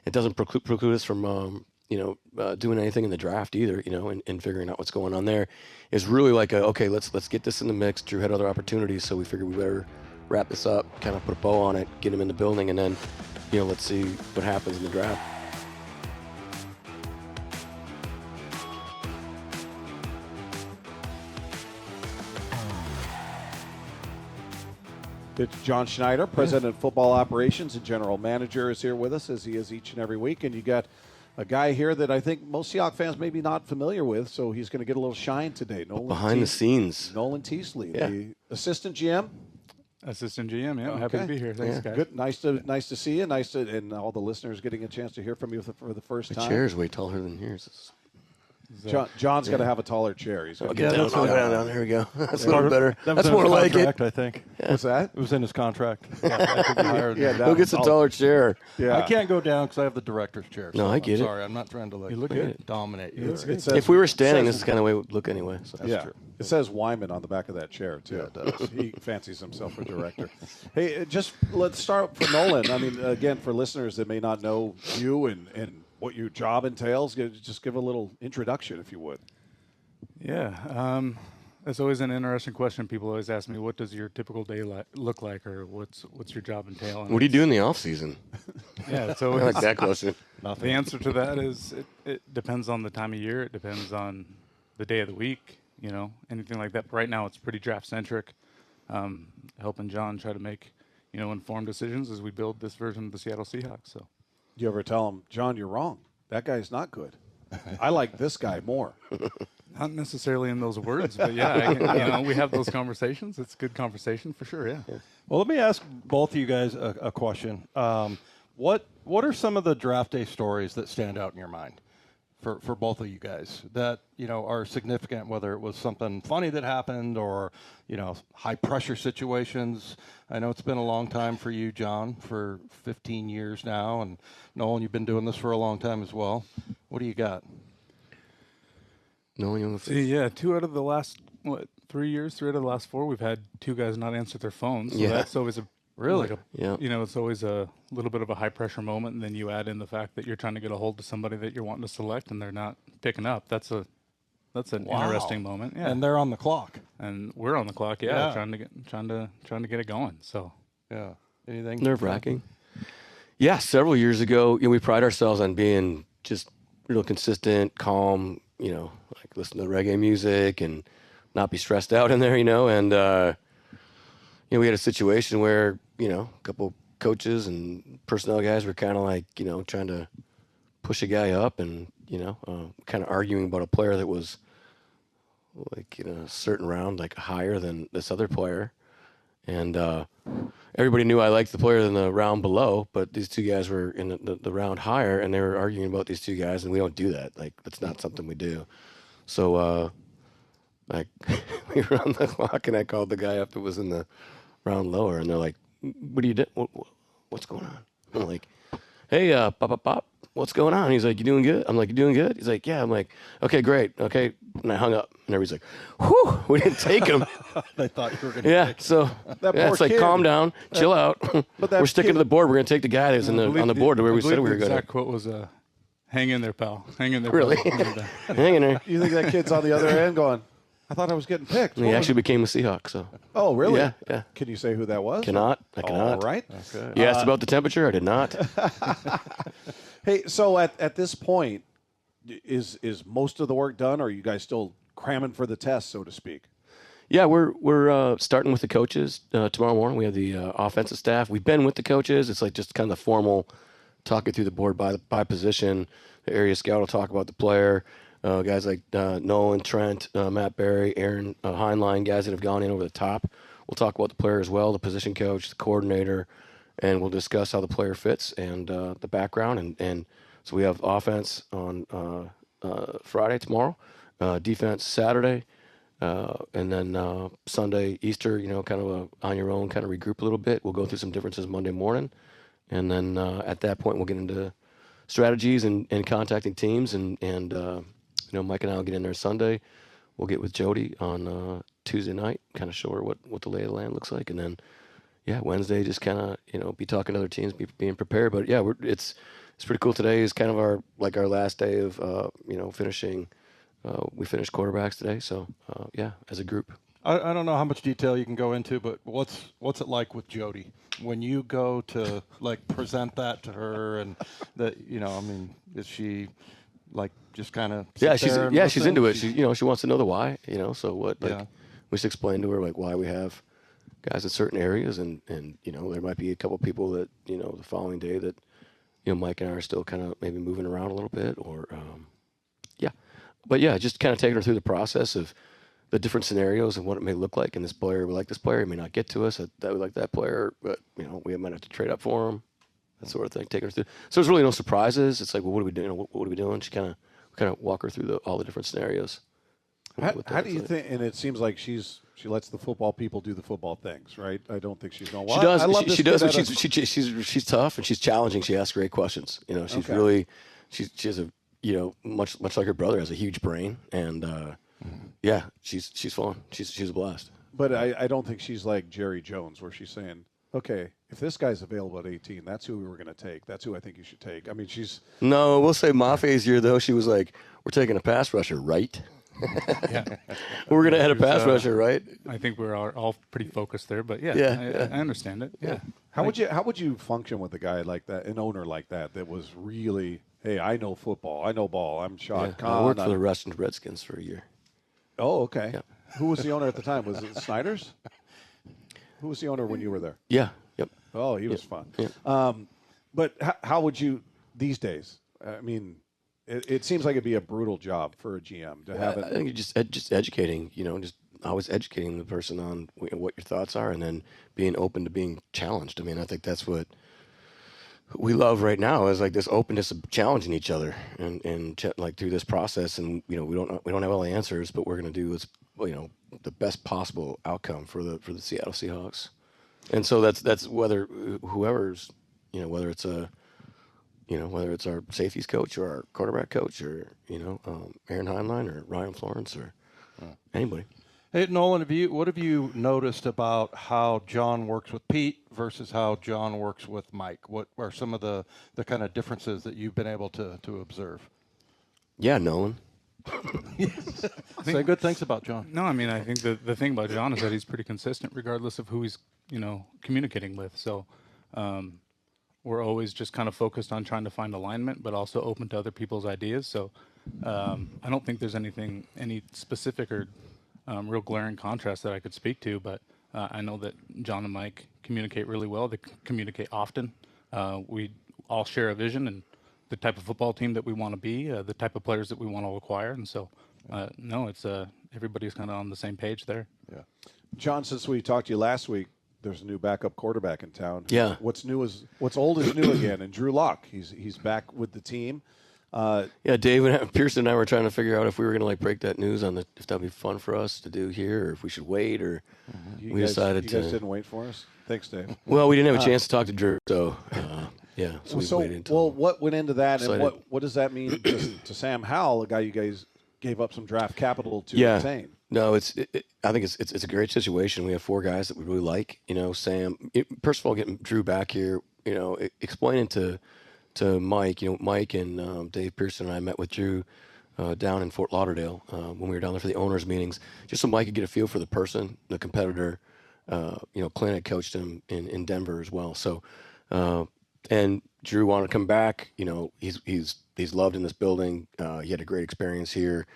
it doesn't preclude us from doing anything in the draft either, and figuring out what's going on there. Is really like okay, let's get this in the mix. Drew had other opportunities, so we figured we better wrap this up, kind of put a bow on it, get him in the building, and then let's see what happens in the draft. It's John Schneider, President of Football Operations and General Manager, is here with us, as he is each and every week. And you got a guy here that I think most Seahawks fans may be not familiar with, so he's going to get a little shine today. Behind the scenes. Nolan Teasley, the assistant GM. Assistant GM, yeah. I'm happy to be here. Thanks, guys. Good. Nice to see you. And all the listeners getting a chance to hear from you for the first time. The chair is way taller than yours. John's got to have a taller chair. He's I'll get down. There we go. That's a little better. That's more like it. I think. Yeah. What's that? It was in his contract. Who gets a taller chair? Yeah. I can't go down because I have the director's chair. So no, I get it. Sorry, I'm not trying to dominate you. If we were standing, this is kind of the way it would look anyway. So. That's true. It says Wyman on the back of that chair, too. Yeah, it does. He fancies himself a director. Hey, let's start for Nolan. I mean, again, for listeners that may not know you and what your job entails, just give a little introduction, if you would. Yeah. That's always an interesting question. People always ask me, what does your typical day look like, or what's your job entail? And what do you do in the off season? Yeah, it's always I like that question. The answer to that is it depends on the time of year. It depends on the day of the week, anything like that. But right now it's pretty draft-centric, helping John try to make, informed decisions as we build this version of the Seattle Seahawks. So, do you ever tell him, John, you're wrong. That guy's not good. I like this guy more. Not necessarily in those words, but yeah, we have those conversations. It's a good conversation for sure. Yeah. Well, let me ask both of you guys a question. What are some of the draft day stories that stand out in your mind for both of you guys that are significant? Whether it was something funny that happened or high pressure situations. I know it's been a long time for you, John, for 15 years now, and Nolan, you've been doing this for a long time as well. What do you got? No, yeah, 2 out of the last 3 years, 3 out of the last 4, we've had 2 guys not answer their phones. So that's always it's always a little bit of a high pressure moment, and then you add in the fact that you're trying to get a hold of somebody that you're wanting to select, and they're not picking up. That's an interesting moment. Yeah, and they're on the clock, and we're on the clock. Yeah, trying to get it going. So yeah, anything nerve-wracking? Yeah, several years ago, we pride ourselves on being just real consistent, calm. Like listen to reggae music and not be stressed out in there, and we had a situation where, a couple coaches and personnel guys were kind of like, trying to push a guy up and, kind of arguing about a player that was like in a certain round, like higher than this other player. And everybody knew I liked the player in the round below, but these 2 guys were in the round higher, and they were arguing about these 2 guys, and we don't do that. Like, that's not something we do. So, we were on the clock, and I called the guy up that was in the round lower, and they're like, what do you do? What's going on? I'm like, hey, pop, what's going on? He's like, you doing good? I'm like, you doing good? He's like, yeah. I'm like, okay, great. Okay. And I hung up, and everybody's like, whew, we didn't take him. They thought you were going to take so it's like, calm down, chill out. But we're sticking to the board. We're going to take the guy that's on the board to where we said we were going to. The exact quote was, hang in there, pal. Hang in there, really? Pal. Hang in there. You think that kid's on the other end going, I thought I was getting picked. And he actually became a Seahawk. So. Oh, really? Yeah. Can you say who that was? I cannot. All right. Okay. You asked about the temperature? I did not. Hey, so at this point, is most of the work done, or are you guys still cramming for the test, so to speak? Yeah, we're starting with the coaches tomorrow morning. We have the offensive staff. We've been with the coaches. It's like just kind of the formal talking through the board by position. The area scout will talk about the player. Guys like Nolan, Trent, Matt Berry, Aaron Heinlein, guys that have gone in over the top. We'll talk about the player as well, the position coach, the coordinator, and we'll discuss how the player fits and the background. And so we have offense on Friday, tomorrow, defense Saturday, and then Sunday, Easter, kind of on your own, kind of regroup a little bit. We'll go through some differences Monday morning. And then at that point, we'll get into strategies and contacting teams. And Mike and I will get in there Sunday. We'll get with Jody on Tuesday night, kind of show her what the lay of the land looks like. And then, Wednesday, just kind of, be talking to other teams, being prepared. But, it's it's pretty cool. Today is kind of our last day of finishing. We finished quarterbacks today, so as a group. I don't know how much detail you can go into, but what's it like with Jody when you go to present that to her, and that is she just kind of she's into it. She wants to know the why. So what we just explain to her why we have guys in certain areas, and there might be a couple people that the following day that Mike and I are still kind of maybe moving around a little bit, or just kind of taking her through the process of the different scenarios and what it may look like. And this player, we like this player, he may not get to us. That we like that player, but we might have to trade up for him. That sort of thing. Taking her through. So there's really no surprises. It's like, well, what are we doing? What are we doing? She kind of walk her through all the different scenarios. How do you think? And it seems like she lets the football people do the football things, right? I don't think she's going. Well, she does. She does. But she's tough and she's challenging. She asks great questions. She's really she has a much like her brother, has a huge brain, and she's fun. She's a blast. But I don't think she's like Jerry Jones, where she's saying, okay, if this guy's available at 18, that's who we were going to take. That's who I think you should take. I mean, No, we'll say Maffei's year, though, she was like, we're taking a pass rusher, right? We're going to add a pass rusher, right? I think we're all pretty focused there, but I understand it. Yeah. How would you function with a guy like that, an owner like that was really, hey, I know football, I know ball, I'm Shad Khan. I worked for the Russian Redskins for a year. Oh, okay. Yeah. Who was the owner at the time? Was it Snyder's? Who was the owner when you were there? Yeah. Yep. Oh, he was fun. Yeah. But how would you these days? I mean, it seems like it'd be a brutal job for a GM to have it. I think just educating. Just always educating the person on what your thoughts are, and then being open to being challenged. I mean, I think that's what we love right now is this openness of challenging each other and through this process. And we don't have all the answers, but we're going to do is the best possible outcome for the Seattle Seahawks. And so that's whether whoever's whether it's our safeties coach or our quarterback coach or Aaron Heinlein or Ryan Florence or anybody. Hey, Nolan, what have you noticed about how John works with Pete versus how John works with Mike? What are some of the kind of differences that you've been able to observe? Yeah, Nolan. Say good things about John. No, I mean, I think the thing about John is that he's pretty consistent regardless of who he's, communicating with. So we're always just kind of focused on trying to find alignment, but also open to other people's ideas. So I don't think there's any specific or real glaring contrast that I could speak to, but I know that John and Mike communicate really well. They communicate often. We all share a vision and the type of football team that we want to be, the type of players that we want to acquire. And so, it's everybody's kind of on the same page there. Yeah. John, since we talked to you last week, there's a new backup quarterback in town. Yeah. What's old is new again, and Drew Lock, he's back with the team. Dave and Pearson and I were trying to figure out if we were going to break that news if that'd be fun for us to do here, or if we should wait, or we decided you guys didn't wait for us. Thanks, Dave. Well, we didn't have a chance to talk to Drew, so so we waited until. Well, what went into that, and what does that mean to Sam Howell, a guy you guys gave up some draft capital to retain? No, I think it's a great situation. We have four guys that we really like. Sam. First of all, getting Drew back here. Explaining to Mike. Mike and Dave Pearson and I met with Drew down in Fort Lauderdale when we were down there for the owners' meetings, just so Mike could get a feel for the person, the competitor. Clint had coached him in Denver as well. So, and Drew wanted to come back. He's loved in this building. He had a great experience here.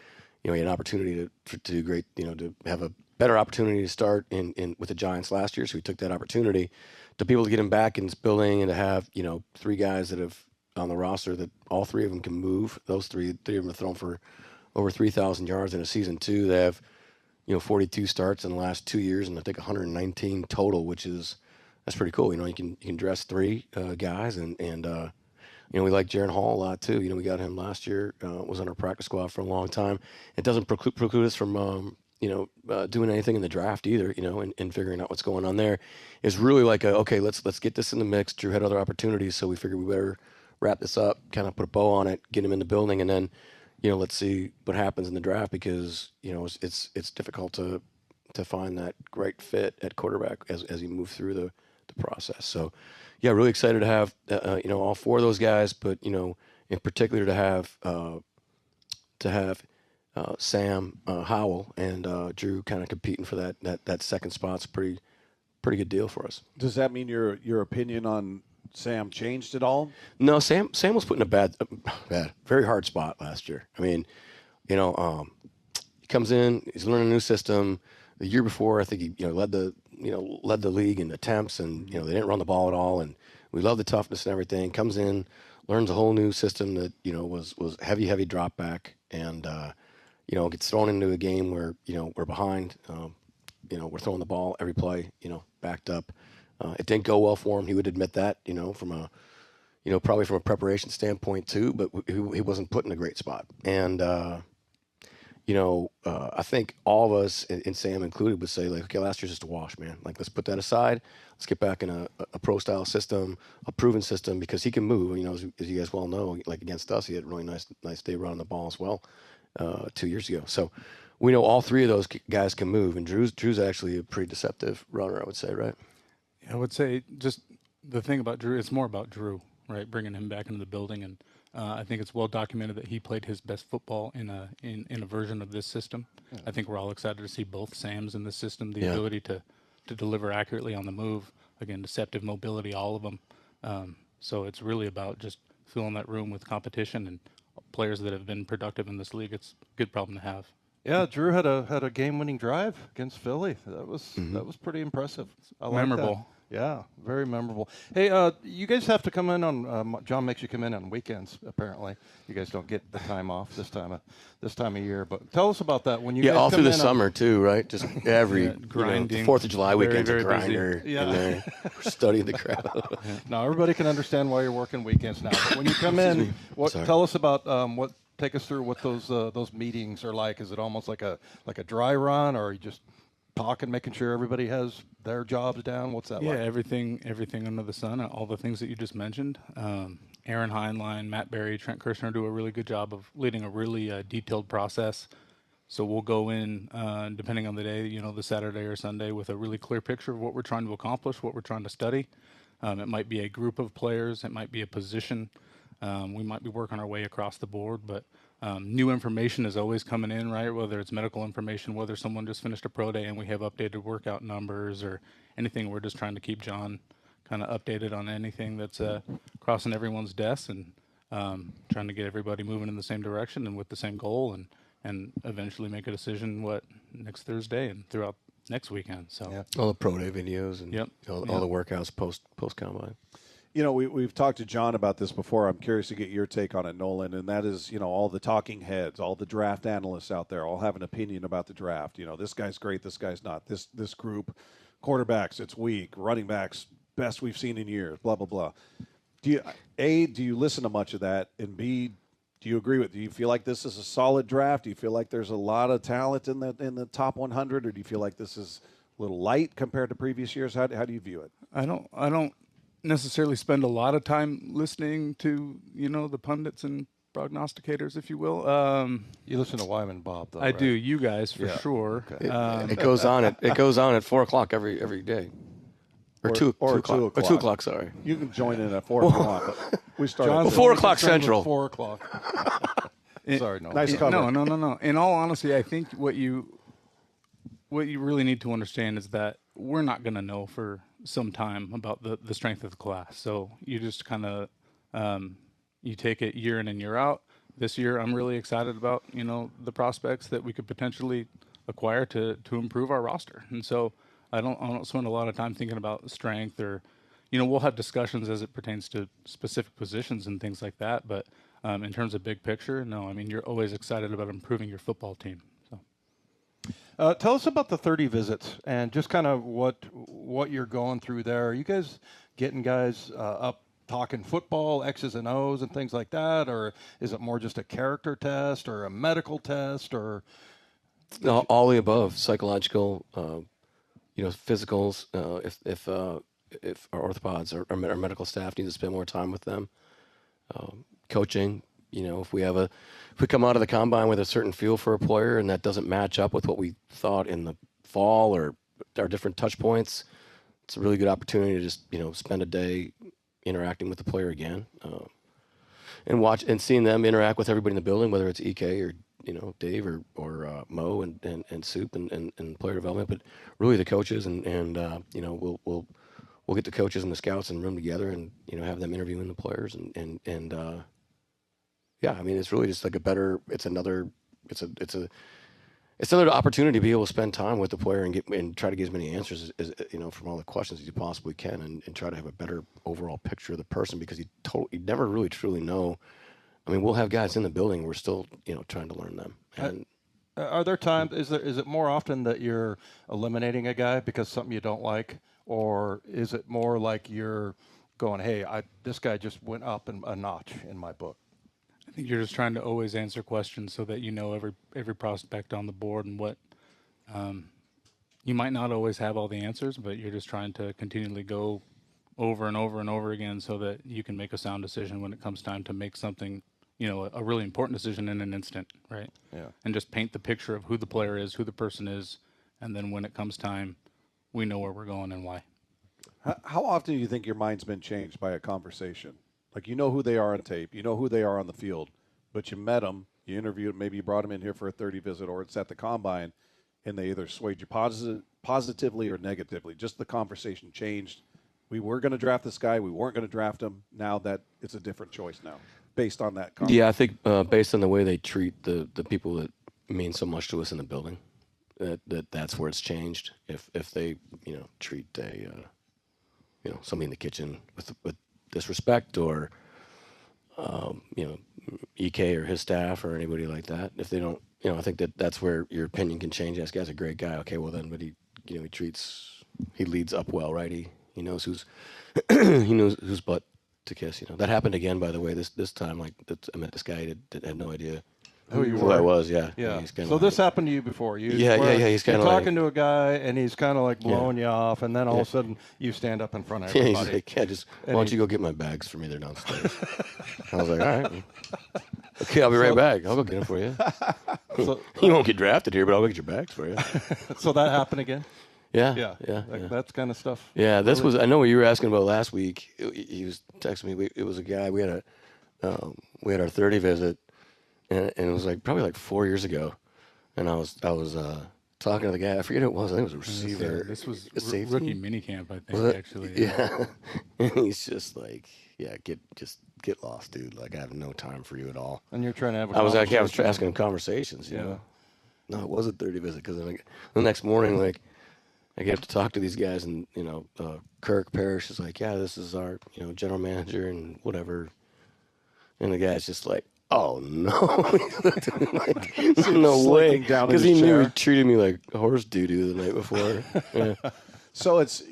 He had an opportunity to do great. To have a better opportunity to start in with the Giants last year. So he took that opportunity to be able to get him back in this building and to have three guys that have on the roster that all three of them can move. Those three of them are thrown for over 3,000 yards in a season too. They have 42 starts in the last 2 years, and I think 119 total, that's pretty cool. You can dress three guys, and we like Jaron Hall a lot too. We got him last year. Was on our practice squad for a long time. It doesn't preclude us from doing anything in the draft either. And figuring out what's going on there is really okay. Let's get this in the mix. Drew had other opportunities, so we figured we better wrap this up, kind of put a bow on it, get him in the building, and then let's see what happens in the draft because it's difficult to find that great fit at quarterback as you move through the the process. So, yeah, really excited to have all 4 of those guys, but in particular to have Sam, Howell, and Drew kind of competing for that second spot's pretty good deal for us. Does that mean your opinion on Sam changed at all? No, Sam was put in a bad, very hard spot last year. I mean, he comes in, he's learning a new system. The year before, I think he led the league in attempts, and they didn't run the ball at all. And we love the toughness and everything. Comes in, learns a whole new system that was heavy drop back, and gets thrown into a game where we're behind. We're throwing the ball every play, backed up. It didn't go well for him. He would admit that, from probably from a preparation standpoint too, but he wasn't put in a great spot. And, I think all of us, and Sam included, would say, like, okay, last year's just a wash, man. Like, let's put that aside. Let's get back in a pro-style system, a proven system, because he can move. As you guys well know, like against us, he had a really nice day running the ball as well 2 years ago. So we know all 3 of those guys can move, and Drew's actually a pretty deceptive runner, I would say, right? I would say just the thing about Drew, it's more about Drew, right? Bringing him back into the building, and I think it's well documented that he played his best football in a version of this system. Yeah. I think we're all excited to see both Sams in the system, the ability to deliver accurately on the move, again, deceptive mobility, all of them. So it's really about just filling that room with competition and players that have been productive in this league. It's a good problem to have. Yeah, Drew had a game-winning drive against Philly. That was pretty impressive. Memorable. That. Yeah, very memorable. Hey, you guys have to come in on. John makes you come in on weekends. Apparently, you guys don't get the time off this time of year. But tell us about that when you. Yeah, guys all come through the in summer too, right? Just every grinding. 4th of July weekend's a very grinder. busy. Yeah. In there. We're studying the crowd. Now everybody can understand why you're working weekends now. But when you come in, tell us about what. Take us through what those meetings are like. Is it almost like a dry run, or are you just talking, making sure everybody has their jobs down? What's that like? Yeah, everything under the sun, all the things that you just mentioned. Aaron Heinlein, Matt Berry, Trent Kirshner do a really good job of leading a really detailed process. So we'll go in, depending on the day, the Saturday or Sunday, with a really clear picture of what we're trying to accomplish, what we're trying to study. It might be a group of players. It might be a position. We might be working our way across the board, but new information is always coming in, right? Whether it's medical information, whether someone just finished a pro day and we have updated workout numbers or anything. We're just trying to keep John kind of updated on anything that's crossing everyone's desk, and trying to get everybody moving in the same direction and with the same goal, and eventually make a decision next Thursday and throughout next weekend. So all the pro day videos and all the workouts post combine. We've talked to John about this before. I'm curious to get your take on it, Nolan, and that is, all the talking heads, all the draft analysts out there all have an opinion about the draft. This guy's great, this guy's not. This group, quarterbacks, it's weak. Running backs, best we've seen in years, blah, blah, blah. Do you listen to much of that? And B, do you agree with it? Do you feel like this is a solid draft? Do you feel like there's a lot of talent in the top 100, or do you feel like this is a little light compared to previous years? How do you view it? I don't necessarily spend a lot of time listening to the pundits and prognosticators, if you will. You listen to Wyman and Bob, though. I do. You guys for sure. Okay. It goes on at 4:00 every day, or 2 o'clock. Or 2 o'clock. Sorry. You can join in at 4 o'clock. We start 4 o'clock Central. 4 o'clock. Sorry, no. Nice cover. No. In all honesty, I think what you really need to understand is that we're not going to know for some time about the strength of the class. So you just kind of you take it year in and year out. This year, I'm really excited about the prospects that we could potentially acquire to improve our roster. And so I don't spend a lot of time thinking about strength, or we'll have discussions as it pertains to specific positions and things like that. But in terms of big picture, no. I mean, you're always excited about improving your football team. Tell us about the 30 visits and just kind of what you're going through there. Are you guys getting guys up talking football, X's and O's and things like that, or is it more just a character test or a medical test, or all the above? Psychological, physicals. If our orthopods or our medical staff need to spend more time with them, coaching. If we come out of the combine with a certain feel for a player and that doesn't match up with what we thought in the fall or our different touch points, it's a really good opportunity to just, spend a day interacting with the player again, and watch and seeing them interact with everybody in the building, whether it's EK or Dave or Mo and Soup and player development, but really the coaches and we'll get the coaches and the scouts in the room together and have them interviewing the players and yeah, I mean it's really just like it's another opportunity to be able to spend time with the player and try to get as many answers as from all the questions as you possibly can and try to have a better overall picture of the person, because you never really truly know. I mean, we'll have guys in the building. We're still, trying to learn them. And are there times? Is it more often that you're eliminating a guy because something you don't like, or is it more like you're going, "Hey, this guy just went up a notch in my book"? I think you're just trying to always answer questions so that every prospect on the board and what. You might not always have all the answers, but you're just trying to continually go over and over and over again so that you can make a sound decision when it comes time to make something. A really important decision in an instant, right? Yeah. And just paint the picture of who the player is, who the person is, and then when it comes time, we know where we're going and why. How often do you think your mind's been changed by a conversation? Like, who they are on tape, who they are on the field, but you met them, you interviewed, maybe you brought them in here for a 30 visit, or it's at the combine, and they either swayed you positively or negatively. Just the conversation changed. We were going to draft this guy. We weren't going to draft him. Now that it's a different choice now. Based on that conversation. Yeah, I think based on the way they treat the people that mean so much to us in the building, that's where it's changed. If they treat somebody in the kitchen with disrespect, or EK or his staff or anybody like that, if they don't, I think that's where your opinion can change. This guy's a great guy. Okay, well then, but he leads up well, right? He knows who's whose butt to kiss. That happened again, by the way, this time. Like, I met this guy that had no idea who I was. Yeah. So this happened to you before. Yeah. He's kind of talking to a guy, and he's kind of like blowing you off, and then all of a sudden you stand up in front of everybody. He's like, why don't you go get my bags for me? They're downstairs. I was like, all right. Okay, I'll be right back. I'll go get them for you. So, you won't get drafted here, but I'll go get your bags for you. So that happened again? Yeah. That kind of stuff. Yeah, this was. I know what you were asking about last week. He was texting me. It was a guy. We had our 30 visit, and it was probably 4 years ago, and I was talking to the guy. I forget who it was. I think it was a receiver. This was a rookie minicamp, I think, actually. Yeah. And he's just like, get lost, dude. Like, I have no time for you at all. And you're trying to have I was asking him conversations, No, it was a 30 visit, because the next morning, I get to talk to these guys, and Kirk Parrish is like, yeah, this is our general manager and whatever, and the guy's just like, oh no, no way, because he knew he treated me like horse doo-doo the night before. Yeah. So it's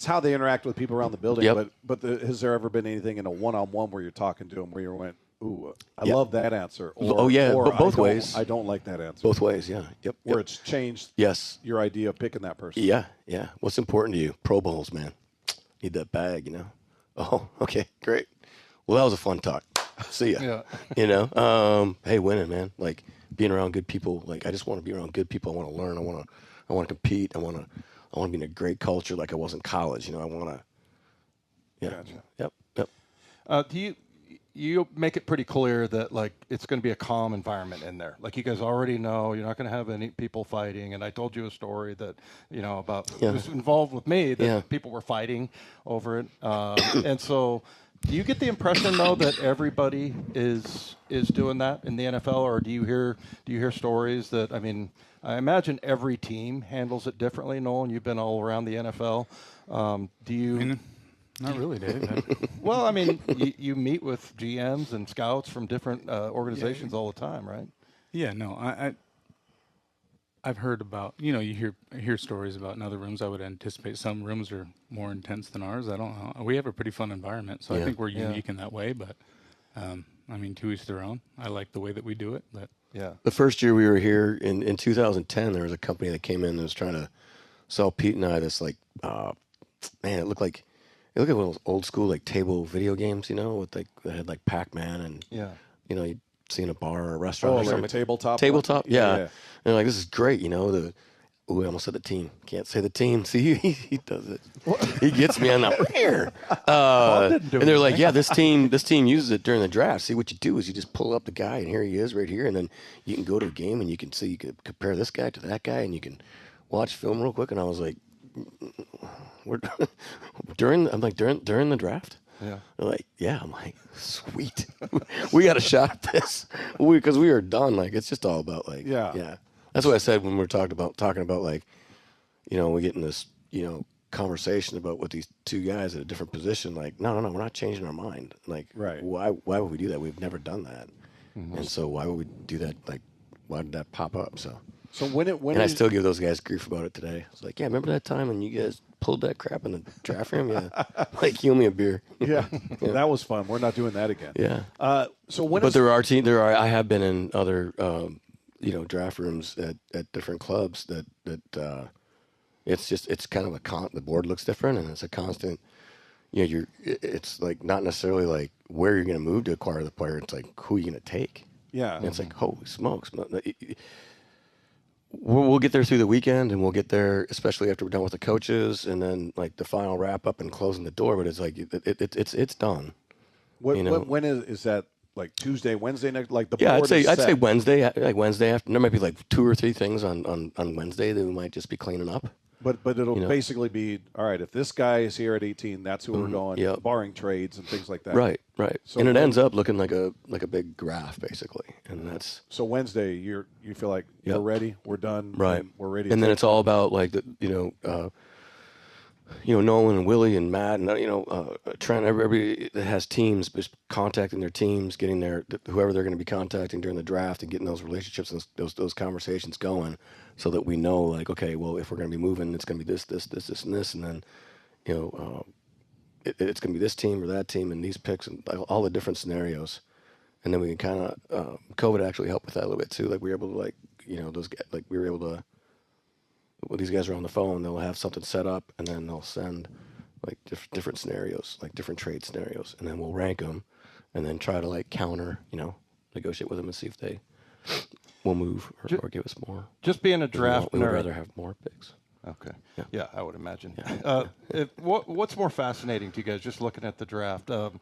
how they interact with people around the building. Yep. But has there ever been anything in a one-on-one where you're talking to them where you went, ooh, I love that answer. Or both ways. I don't like that answer. Both ways, yeah. Yep. Where it's changed your idea of picking that person. Yeah. What's important to you? Pro Bowls, man. Need that bag, Oh, okay, great. Well, that was a fun talk. See ya. Yeah. Hey, winning, man. Like, being around good people. Like, I just want to be around good people. I want to learn. I want to compete. I want to be in a great culture like I was in college. I want to. Yeah. Gotcha. Yep. Do you make it pretty clear that it's going to be a calm environment in there? Like, you guys already know you're not going to have any people fighting. And I told you a story that about it was involved with me that people were fighting over it. And so, do you get the impression though that everybody is doing that in the NFL, or do you hear stories that I imagine every team handles it differently. Nolan, you've been all around the NFL. Do you? Not really, Dave. Well, you meet with GMs and scouts from different organizations all the time, right? Yeah, no, I've heard about, you hear stories about in other rooms. I would anticipate some rooms are more intense than ours. I don't know. We have a pretty fun environment, so I think we're unique in that way. But to each their own. I like the way that we do it. But the first year we were here in 2010, there was a company that came in that was trying to sell Pete and I this it looked like one of those old school table video games, with that had Pac-Man and you'd see in a bar or a restaurant or something. Tabletop. Yeah. And this is great, the Ooh, I almost said the team. Can't say the team. See, he does it. He gets me on the here. And they're like, yeah, this team uses it during the draft. See, what you do is you just pull up the guy, and here he is right here, and then you can go to a game, and you can see, you can compare this guy to that guy, and you can watch film real quick. And I was like, during the draft? Yeah. They're like, yeah. I'm like, sweet. We got a shot at this because we are done. Like, it's just all about like, yeah. That's what I said when we were talking about like, we get in this, conversation about what these two guys at a different position. Like, no, we're not changing our mind. Like, right. Why would we do that? We've never done that. Mm-hmm. And so why would we do that? Like, why did that pop up? So I still give those guys grief about it today. I was like, yeah, remember that time when you guys pulled that crap in the draft room? Yeah. Like, you owe me a beer. Yeah. That was fun. We're not doing that again. Yeah. I have been in other, draft rooms at different clubs that it's kind of the board looks different, and it's a constant, it's like not necessarily like where you're going to move to acquire the player. It's like, who are you going to take? Yeah. And it's like, holy smokes. We'll get there through the weekend, and we'll get there, especially after we're done with the coaches, and then like the final wrap up and closing the door. But it's like it's done. When is that? Like Tuesday, Wednesday next? Like the board I'd say Wednesday. Like Wednesday after. There might be like 2 or 3 things on Wednesday that we might just be cleaning up. But it'll basically be all right. If this guy is here at 18, that's who we're going. Barring trades and things like that. Right. So and it ends up looking like a big graph basically, and that's. So Wednesday, you feel like you're ready. We're done. Right. We're ready. And then it's all about like Nolan and Willie and Matt and Trent. Everybody that has teams, just contacting their teams, getting whoever they're going to be contacting during the draft, and getting those relationships and those conversations going, so that we know, like, okay, well, if we're going to be moving, it's going to be this, and this, and then it's going to be this team or that team and these picks and all the different scenarios, and then we can kind of COVID actually helped with that a little bit too. Like we were able to those guys, like we were able to. Well, these guys are on the phone. They'll have something set up, and then they'll send like different scenarios, like different trade scenarios, and then we'll rank them, and then try to like counter, negotiate with them and see if they will move or give us more. Just being a draft we would rather have more picks. Okay. Yeah, I would imagine. Yeah. What's more fascinating to you guys? Just looking at the draft, the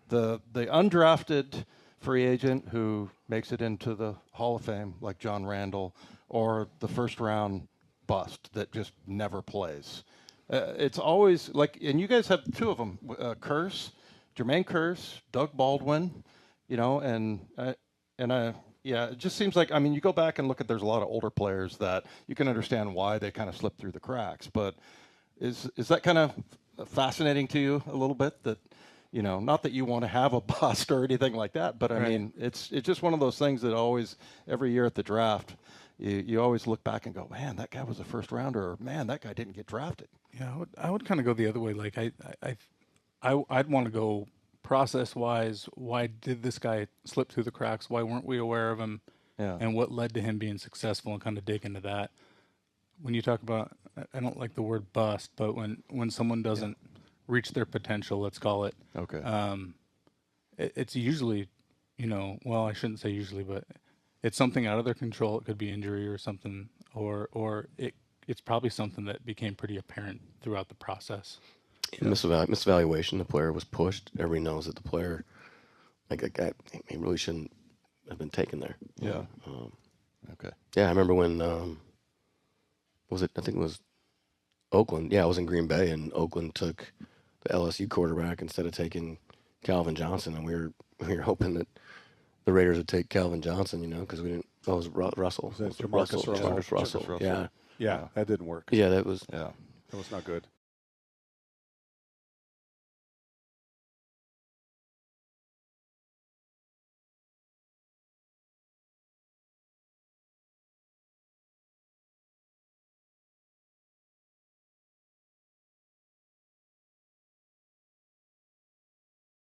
undrafted free agent who makes it into the Hall of Fame, like John Randall, or the first round bust that just never plays. It's always like, and you guys have 2 of them, Jermaine Kearse, Doug Baldwin, it just seems like, you go back and look at, there's a lot of older players that you can understand why they kind of slip through the cracks, but is that kind of fascinating to you a little bit that, not that you want to have a bust or anything like that, but it's just one of those things that always, every year at the draft, you always look back and go, man, that guy was a first rounder, or man, that guy didn't get drafted. Yeah, I would kind of go the other way. Like I'd want to go process wise. Why did this guy slip through the cracks? Why weren't we aware of him? Yeah. And what led to him being successful, and kind of dig into that. When you talk about, I don't like the word bust, but when someone doesn't reach their potential, let's call it. Okay. It's usually, well, I shouldn't say usually, but it's something out of their control. It could be injury or something, or it's probably something that became pretty apparent throughout the process. Misvaluation. The player was pushed. Everybody knows that the player, like that guy, he really shouldn't have been taken there. Yeah. Okay. Yeah, I remember when was it? I think it was Oakland. Yeah, I was in Green Bay, and Oakland took the LSU quarterback instead of taking Calvin Johnson, and we were hoping that the Raiders would take Calvin Johnson, because we didn't. Oh, it was Russell. Was that Jamarcus Russell? Yeah. Yeah, that didn't work. Yeah, that was. Yeah, that was not good.